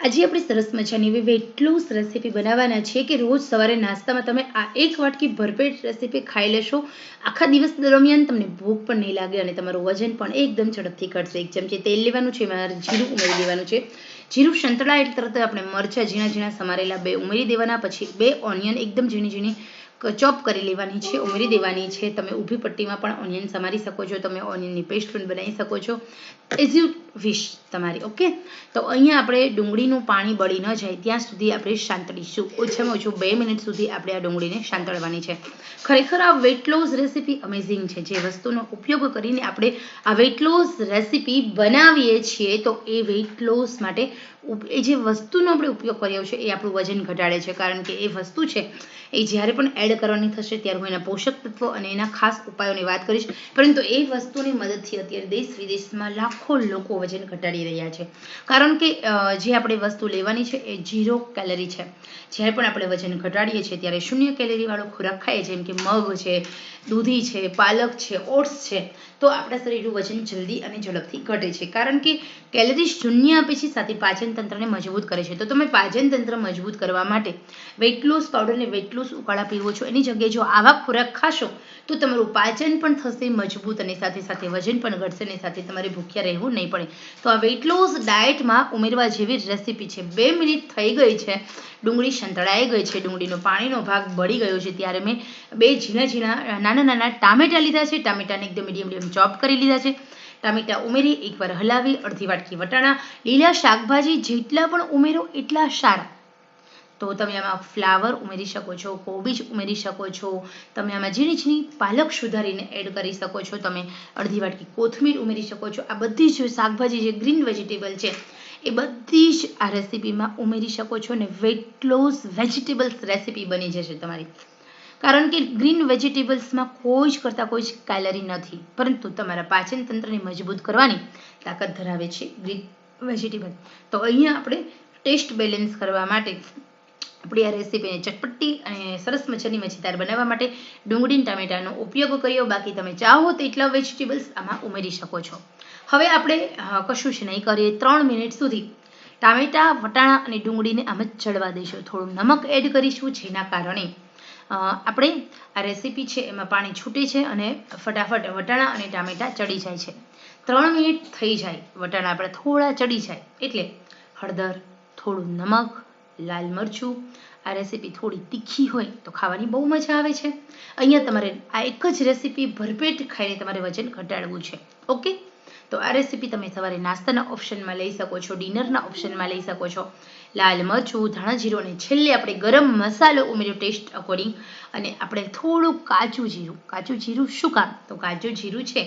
આજે આપણે સરસ મજાની એવી વેટ લોસ રેસીપી બનાવવાના છીએ કે રોજ સવારે નાસ્તામાં તમે આ એક વાટકી ભરપેટ રેસીપી ખાઈ લેશો. આખા દિવસ દરમિયાન તમને ભૂખ પણ નહીં લાગે અને તમારું વજન પણ એકદમ ઝડપથી ઘટશે. 1 ચમચી તેલ લેવાનું છે, એમાં જીરું ઉમેરી દેવાનું છે. જીરું સંતળાય એટલે તરત આપણે મરચાં ઝીણા ઝીણા સમારેલા 2 ઉમેરી દેવાના. પછી 2 ઓનિયન એકદમ ઝીણી ઝીણી ચોપ કરી લેવાની છે, ઉમેરી દેવાની છે. તમે ઊભી પટ્ટીમાં પણ ઓનિયન સમારી શકો છો, તમે ઓનિયનની પેસ્ટ પણ બનાવી શકો છો, એઝ યુ વિશ તમારી. ઓકે, તો અહીંયા આપણે ડુંગળીનું પાણી બળી ન જાય ત્યાં સુધી આપણે સાંતળીશું. ઓછામાં ઓછું 2 મિનિટ સુધી આપણે આ ડુંગળીને સાંતળવાની છે. ખરેખર આ વેટ લોસ રેસીપી અમેઝિંગ છે. જે વસ્તુનો ઉપયોગ કરીને આપણે આ વેટ લોસ રેસીપી બનાવીએ છીએ તો એ વેટ લોસ માટે એ જે વસ્તુનો આપણે ઉપયોગ કર્યો છે એ આપણું વજન ઘટાડે છે. કારણ કે એ વસ્તુ છે એ જ્યારે પણ એડ કરવાની થશે ત્યારે હું એના પોષક તત્વો અને એના ખાસ ઉપાયોની વાત કરીશ. પરંતુ એ વસ્તુની મદદથી અત્યારે દેશ વિદેશમાં લાખો લોકો વજન ઘટાડી રહ્યા છે. કારણ કે જે આપણે વસ્તુ લેવાની છે એ 0 કેલરી છે. જ્યારે પણ આપણે વજન ઘટાડીએ છીએ ત્યારે 0 કેલરીવાળો ખોરાક ખાઈએ, જેમ કે મગ છે, દૂધી છે, પાલક છે, ઓટ્સ છે, તો આપણા શરીરનું વજન જલ્દી અને ઝડપથી ઘટે છે. કારણ કે કેલરી 0 આપે છે, સાથે પાચન તંત્રને મજબૂત કરે છે. તો તમે પાચન તંત્ર મજબૂત કરવા માટે વેટ લોસ પાવડરને વેટ લોસ ઉકાળા પીવો છો, એની જગ્યાએ જો આવા ખોરાક ખાશો તો તમારું પાચન પણ થશે મજબૂત અને સાથે સાથે વજન પણ ઘટશે અને સાથે તમારે ભૂખ્યા રહેવું નહીં પડે. તો આ વેટ લોસ ડાયટમાં ઉમેરવા જેવી રેસીપી છે. 2 મિનિટ થઈ ગઈ છે, ડુંગળી સંતળાઈ ગઈ છે, ડુંગળીનો પાણીનો ભાગ બળી ગયો છે, ત્યારે મેં 2 ઝીણા ઝીણા નાના નાના ટામેટાં લીધા છે. ટામેટાને એકદમ મીડિયમ ચોપ કરી લીધા છે. ટામેટાં ઉમેરી એકવાર હલાવી, અડધી વાટકી વટાણા, લીલા શાકભાજી જેટલા પણ ઉમેરો એટલા સારા. તો તમે આમાં ફ્લાવર ઉમેરી શકો છો, કોબીજ ઉમેરી શકો છો, તમે આમાં ઝીણી ઝીણી પાલક સુધારીને એડ કરી શકો છો, તમે અડધી વાટકી કોથમીર ઉમેરી શકો છો. આ બધી જ શાકભાજી જે ગ્રીન વેજીટેબલ છે એ બધી જ આ રેસીપીમાં ઉમેરી શકો છો અને વેટ લોસ વેજીટેબલ્સ રેસીપી બની જશે તમારી. કારણ કે ગ્રીન વેજીટેબલ્સમાં કોઈ જ કરતાં કોઈ જ કેલરી નથી, પરંતુ તમારા પાચન તંત્રને મજબૂત કરવાની તાકાત ધરાવે છે ગ્રીન વેજીટેબલ. તો અહીંયા આપણે ટેસ્ટ બેલેન્સ કરવા માટે આપણી આ રેસીપીને ચટપટી અને સરસ મજાની મજેદાર બનાવવા માટે ડુંગળી ટામેટાનો ઉપયોગ કર્યો. બાકી તમે ચાહો તો એટલા વેજીટેબલ્સ આમાં ઉમેરી શકો છો. હવે આપણે કશું જ નહીં કરીએ, 3 મિનિટ સુધી ટામેટાં, વટાણા અને ડુંગળીને આમ જ ચડવા દઈશું. થોડું નમક એડ કરીશું, જેના કારણે આપણે આ રેસીપી છે એમાં પાણી છૂટે છે અને ફટાફટ વટાણા અને ટામેટાં ચડી જાય છે. 3 મિનિટ થઈ જાય, વટાણા આપણે થોડા ચડી જાય એટલે હળદર, થોડું નમક, લાલ મરચું. આ રેસીપી થોડી તીખી હોય તો ખાવાની બહુ મજા આવે છે. અહીંયા તમારે આ એક જ રેસીપી ભરપેટ ખાઈને તમારે વજન ઘટાડવું છે. ઓકે, તો આ રેસીપી તમે સવારે નાસ્તાના ઓપ્શનમાં લઈ શકો છો, ડિનરના ઓપ્શનમાં લઈ શકો છો. લાલ મરચું, ધાણા જીરું અને છેલ્લે આપણે ગરમ મસાલો ઉમેર્યો ટેસ્ટ અકોર્ડિંગ, અને આપણે થોડું કાચું જીરું. કાચું જીરું શું કામ? તો કાચું જીરું છે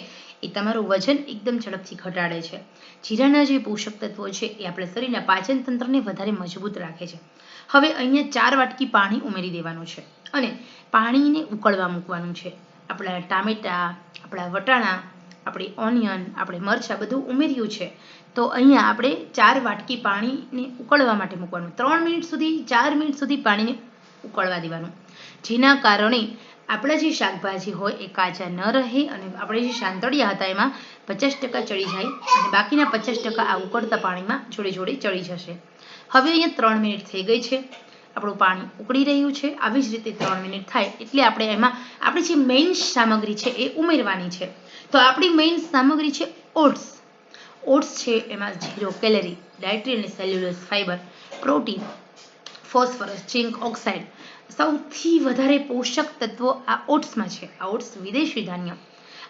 એ તમારું વજન એકદમ ઝડપથી ઘટાડે છે. જીરાના જે પોષક તત્વો છે એ આપણા શરીરના પાચન તંત્રને વધારે મજબૂત રાખે છે. હવે અહીંયા 4 વાટકી પાણી ઉમેરી દેવાનું છે અને પાણીને ઉકળવા મૂકવાનું છે. આપણા ટામેટાં, આપણા વટાણા, આપણી ઓનિયન, આપણે મરચાં બધું ઉમેર્યું છે. તો અહીંયા આપણે 4 વાટકી પાણીને ઉકળવા માટે મૂકવાનું. 3 મિનિટ સુધી 4 મિનિટ સુધી પાણીને ઉકળવા દેવાનું, જેના કારણે આપણા જે શાકભાજી હોય એ કાચા ન રહે અને આપણે જે સાંતળિયા હતા એમાં 50% ચડી જાય અને બાકીના 50% આ ઉકળતા પાણીમાં જોડે જોડે ચડી જશે. હવે અહીંયા 3 મિનિટ થઈ ગઈ છે, આપણું પાણી ઉકળી રહ્યું છે. આવી જ રીતે 3 મિનિટ થાય એટલે આપણે એમાં આપણી જે મેઇન સામગ્રી છે એ ઉમેરવાની છે. તો આપણી મેઇન સામગ્રી છે ઓટ્સ. ઓટ્સ છે એમાં 0 કેલરી, ડાયટરી અને cellulose fibre, protein, phosphorus, zinc oxide, સૌથી વધારે પોષક તત્વો આ ઓટ્સમાં છે. આ ઓટ્સ વિદેશી ધાન્ય,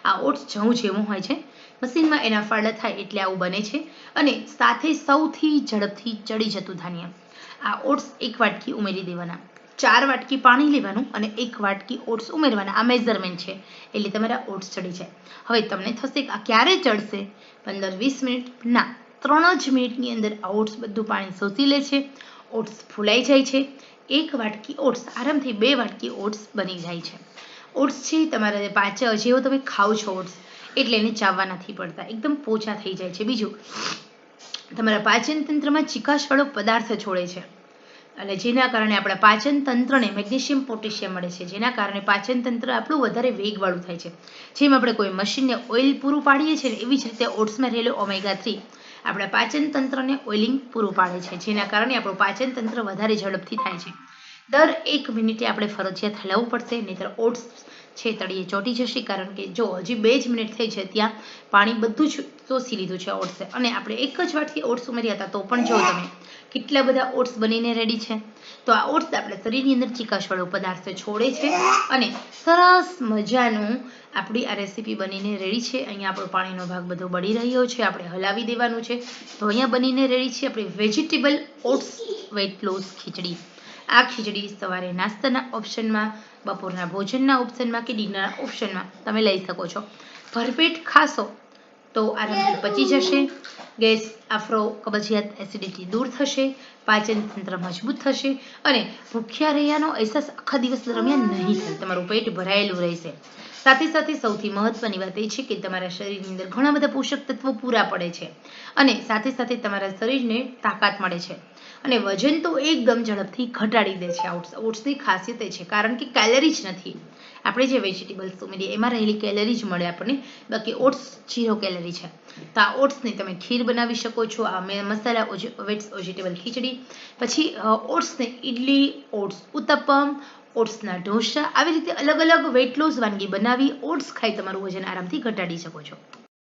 આ ઓટ્સ જવું જેવું હોય છે, મશીનમાં એના ફાળા થાય એટલે આવું બને છે અને સાથે સૌથી ઝડપથી ચડી જતું ધાન્ય. આ ઓટ્સ 1 વાટકી ઉમેરી દેવાના. 4 વાટકી પાણી લેવાનું અને 1 વાટકી ઓટ્સ ઉમેરવાના. આ મેઝરમેન્ટ છે એટલે તમારા ઓટ્સ ચડી જાય. હવે તમને થશે કે આ ક્યારે ચડશે? 15-20 મિનિટ ના, 3 જ મિનિટની અંદર આ ઓટ્સ બધું પાણી શોષી લે છે, ઓટ્સ ફૂલાઈ જાય છે. 1 વાટકી ઓટ્સ આરામથી 2 વાટકી ઓટ્સ બની જાય છે. ઓટ્સ છે તમારે જેવો તમે ખાઓ છો ઓટ્સ એટલે એને ચાવવા નથી પડતા, એકદમ પોચા થઈ જાય છે. બીજું, તમારા પાચન તંત્રમાં ચીકાશવાળો પદાર્થ છોડે છે અને જેના કારણે આપણા પાચન તંત્રને મેગ્નેશિયમ, પોટેશિયમ મળે છે, જેના કારણે પાચન તંત્ર આપણું વધારે વેગવાળું થાય છે. જેમ આપણે કોઈ મશીનને ઓઇલ પૂરું પાડીએ છીએ ને એવી જ રીતે ઓટ્સમાં રહેલો ઓમેગા 3 આપણા પાચન તંત્રને ઓઇલિંગ પૂરું પાડે છે, જેના કારણે આપણું પાચન તંત્ર વધારે ઝડપથી થાય છે. દર 1 મિનિટે આપણે ફરજિયાત હલાવવું પડશે, નહીંતર ઓટ્સ છે તળિયે ચોંટી જશે. કારણ કે જો હજી 2 જ મિનિટ થઈ છે ત્યાં પાણી બધું જ શોષી લીધું છે ઓટ્સે, અને આપણે એક જ વાટકી ઓટ્સ ઉમેર્યા હતા તો પણ જો તમે કેટલા બધા ઓટ્સ બનીને રેડી છે. તો આ ઓટ્સ આપણા શરીરની અંદર ચીકાશવાળો પદાર્થ છોડે છે અને સરસ મજાનું આપણી આ રેસીપી બનીને રેડી છે. અહીંયા આપણો પાણીનો ભાગ બધો બળી રહ્યો છે, આપણે હલાવી દેવાનું છે. તો અહીંયા બનીને રેડી છે આપણી વેજીટેબલ ઓટ્સ વેટ લોસ ખીચડી. આ ખીચડી સવારે નાસ્તાના ઓપ્શનમાં, બપોરના ભોજનના ઓપ્શનમાં કે ડિનરના ઓપ્શનમાં તમે લઈ શકો છો. ભરપેટ ખાશો તો આરામથી પચી જશે, ગેસ, આફરો, કબજિયાત, એસિડિટી દૂર થશે, પાચન તંત્ર મજબૂત થશે અને ભૂખ્યા રહ્યાનો અહેસાસ આખા દિવસ દરમિયાન નહીં થાય. તમારું પેટ ભરાયેલું રહેશે. સાથે સાથે સૌથી મહત્વની વાત એ છે કે તમારા શરીરની અંદર ઘણા બધા પોષક તત્વો પૂરા પડે છે અને સાથે સાથે તમારા શરીરને તાકાત મળે છે અને વજન તો એકદમ ઝડપથી ઘટાડી દે છે. ઓટ્સની ખાસિયત એ છે કારણ કે કેલરી જ નથી. આપણે જે વેજીટેબલ્સ ઉમેરીએ એમાં રહેલી કેલરી જ મળે આપણને, બાકી ઓટ્સ 0 કેલરી છે. તો આ ઓટ્સની તમે ખીર બનાવી શકો છો. આ મસાલા વેટ્સ વેજીટેબલ ખીચડી, પછી ઓટ્સને ઇડલી, ઓટ્સ ઉત્તપમ, ઓટ્સના ઢોસા, આવી રીતે અલગ અલગ વેટ લોસ વાનગી બનાવી ઓટ્સ ખાઈ તમારું વજન આરામથી ઘટાડી શકો છો.